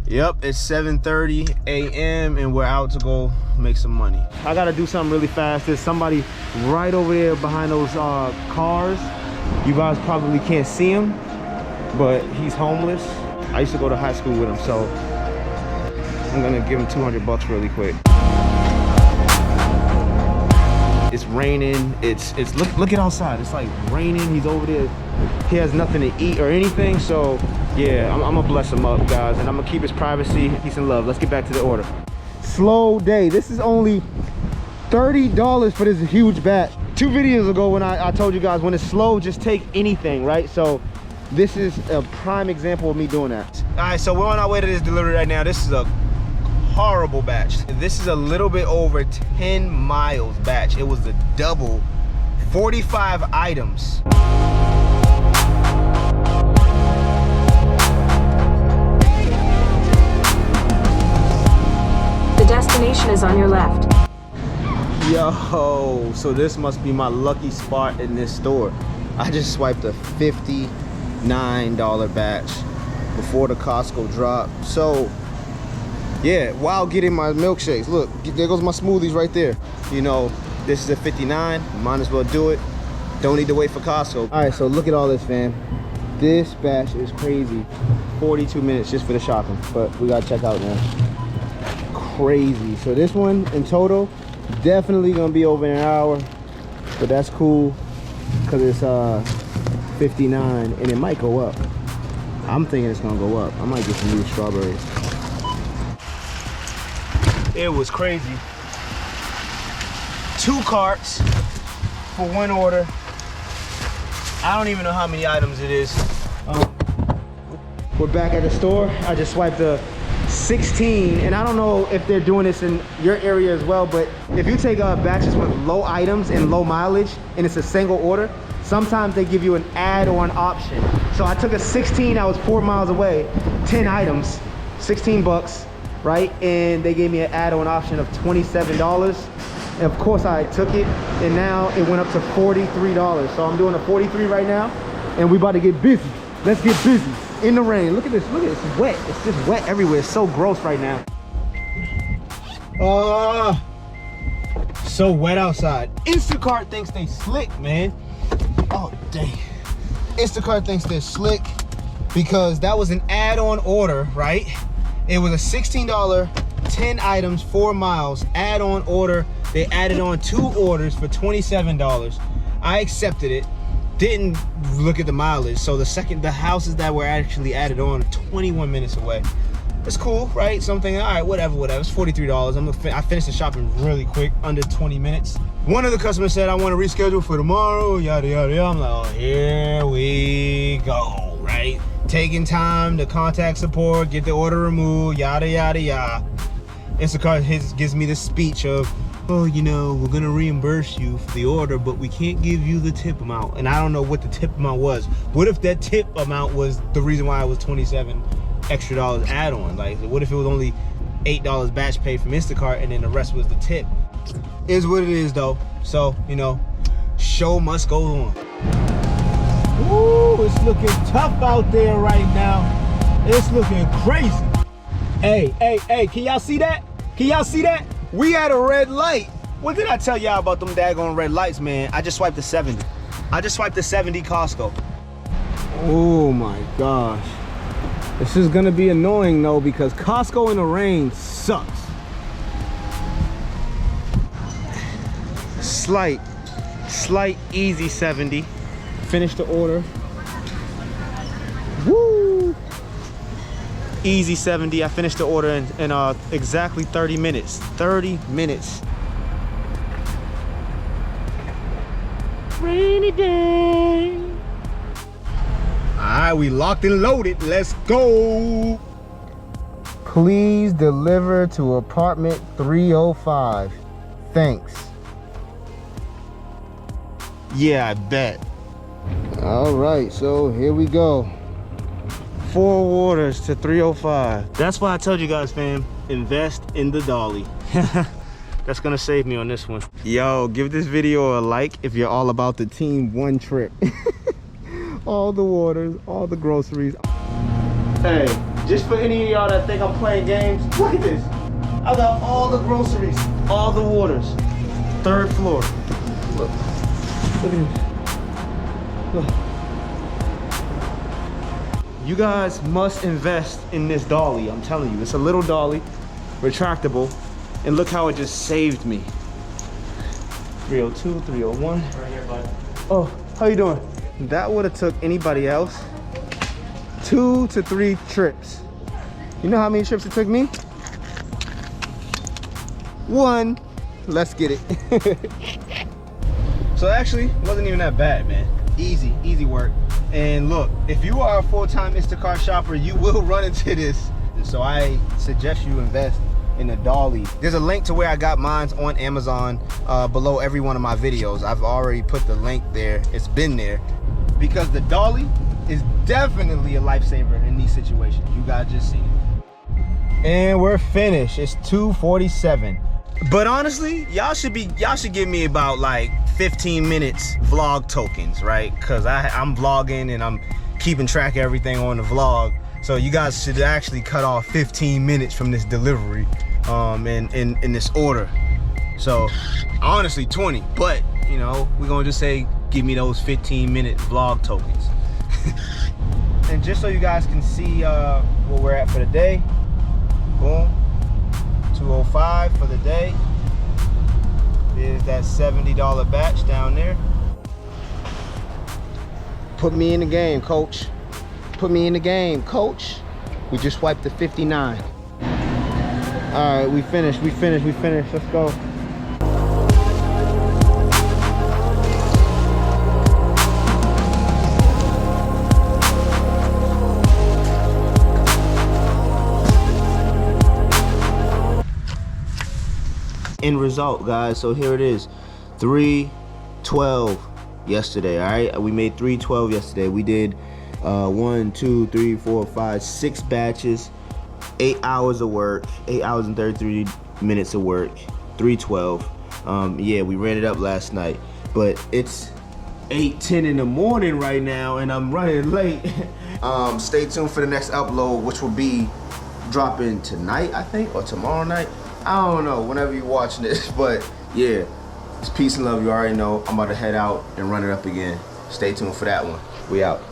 Yep, it's 7:30 a.m. and we're out to go make some money. I gotta do something really fast. There's somebody right over there behind those cars. You guys probably can't see him, but he's homeless. I used to go to high school with him, so I'm gonna give him 200 bucks really quick. It's raining. It's look at outside. It's like raining. He's over there. He has nothing to eat or anything, so yeah, I'm gonna bless him up, guys, and I'm gonna keep his privacy, peace and love. Let's get back to the order. Slow day. This is only $30 for this huge batch. 2 videos ago when I told you guys when it's slow, just take anything, right? So this is a prime example of me doing that. All right, so we're on our way to this delivery right now. This is a horrible batch. This is a little bit over 10 miles batch. It was the double, 45 items. The destination is on your left. Yo, so this must be my lucky spot in this store. I just swiped a $59 batch before the Costco drop. So yeah, while getting my milkshakes, look, there goes my smoothies right there. You know, this is a 59, might as well do it. Don't need to wait for Costco. All right, so look at all this, fam. This batch is crazy. 42 minutes just for the shopping, but we gotta check out now. Crazy. So this one in total, definitely gonna be over an hour, but that's cool because it's 59 and it might go up. I'm thinking it's gonna go up. I might get some new strawberries. It was crazy. 2 carts for 1 order. I don't even know how many items it is. We're back at the store. I just swiped the 16, and I don't know if they're doing this in your area as well, but if you take batches with low items and low mileage and it's a single order, sometimes they give you an add-on option. So I took a 16, I was 4 miles away, 10 items, 16 bucks, right? And they gave me an add-on option of $27. And of course I took it, and now it went up to $43. So I'm doing a 43 right now, and we about to get busy. Let's get busy. In the rain. Look at this. Look at this. It's wet. It's just wet everywhere. It's so gross right now. So wet outside. Instacart thinks they slick, man. Oh, dang. Instacart thinks they're slick because that was an add-on order, right? It was a $16, 10 items, 4 miles, add-on order. They added on 2 orders for $27. I accepted it. Didn't look at the mileage, so the houses that were actually added on are 21 minutes away. It's cool, right? Something, all right, whatever. It's $43. I finished the shopping really quick, under 20 minutes. One of the customers said, I want to reschedule for tomorrow, yada, yada, yada. I'm like, oh, here we go, right? Taking time to contact support, get the order removed, yada, yada, yada. Instacart gives me this speech of, oh, you know, we're gonna reimburse you for the order, but we can't give you the tip amount. And I don't know what the tip amount was. What if that tip amount was the reason why it was $27 extra add-on? Like, what if it was only $8 batch pay from Instacart and then the rest was the tip? Is what it is though. So, you know, show must go on. Ooh, it's looking tough out there right now. It's looking crazy. Hey, can y'all see that? Can y'all see that? We at a red light. What did I tell y'all about them daggone red lights, man? I just swiped the 70. I just swiped the 70 Costco. Oh my gosh. This is gonna be annoying though, because Costco in the rain sucks. Slight easy 70. Finished the order. Woo! Easy 70. I finished the order in exactly 30 minutes. 30 minutes. Rainy day. All right, we locked and loaded. Let's go. Please deliver to apartment 305. Thanks. Yeah, I bet. All right, so here we go. 4 orders to 305. That's why I told you guys, fam, invest in the dolly. That's gonna save me on this one. Yo, give this video a like if you're all about the team one trip. All the waters, all the groceries. Hey, Just for any of y'all that think I'm playing games, look at this. I got all the groceries, all the waters. 3rd floor. Look. Look at this. Look. You guys must invest in this dolly. I'm telling you, it's a little dolly, retractable, and look how it just saved me. 302, 301. Right here, bud. Oh, how you doing? That would have took anybody else 2 to 3 trips. You know how many trips it took me? 1. Let's get it. So actually, it wasn't even that bad, man. Easy work. And look, if you are a full-time Instacart shopper, you will run into this. So I suggest you invest in a dolly. There's a link to where I got mine on Amazon below every one of my videos. I've already put the link there. It's been there because the dolly is definitely a lifesaver in these situations. You guys just seen it. And we're finished. It's 2:47. But honestly, y'all should give me about like 15 minutes vlog tokens, right? Cause I'm vlogging and I'm keeping track of everything on the vlog. So you guys should actually cut off 15 minutes from this delivery in this order. So honestly 20, but you know, we're gonna just say give me those 15-minute vlog tokens. And just so you guys can see where we're at for the day, boom, 205 for the day. There's that $70 batch down there. Put me in the game, coach. Put me in the game, coach. We just wiped the 59. All right, we finished. Let's go. End result, guys. So here it is, 312 yesterday. All right, we made 312 yesterday. We did 1, 2, 3, 4, 5, 6 batches, 8 hours of work, 8 hours and 33 minutes of work, 312. Yeah, we ran it up last night, but it's 8:10 in the morning right now and I'm running late. Stay tuned for the next upload, which will be dropping tonight, I think, or tomorrow night. I don't know, whenever you're watching this, but yeah, it's peace and love. You already know. I'm about to head out and run it up again. Stay tuned for that one. We out.